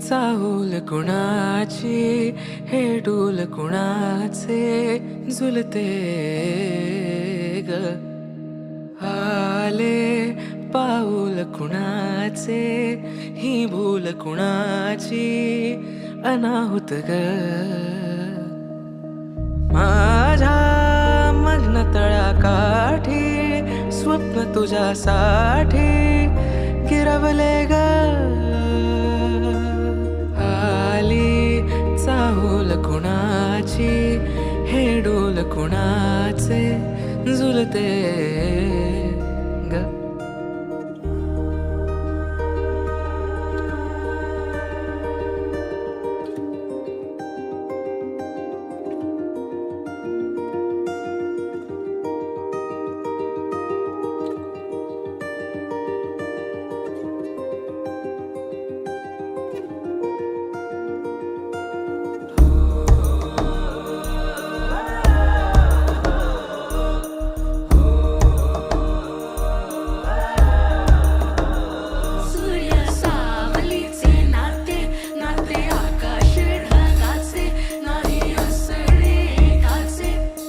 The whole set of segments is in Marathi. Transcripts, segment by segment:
चाहूल कुणाची हे डूल कुणाचे झुलते ग आले पाऊल कुणाचे ही भूल कुणाची अनाहुत ग माझ्या मग्न तळाकाठी स्वप्न तुझ्यासाठी गिरवले ग आली चाहूल कुणाची हे डोल कुणाचे झुलते ग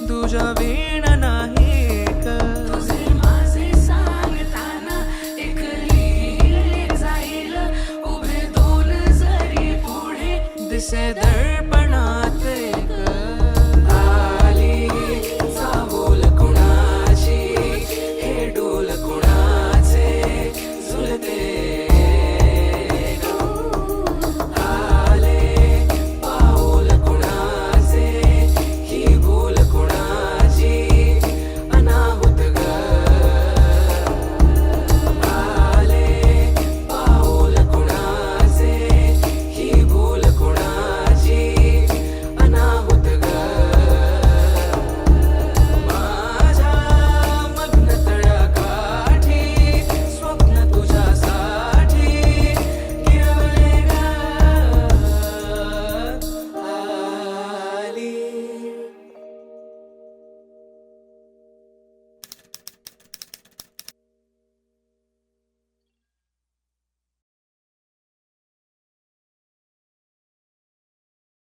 तुझ्या वीण नाही का तुझे माझे सांगताना एक लिहिले जाईल उभे दोन जरी पुढे दिसे दर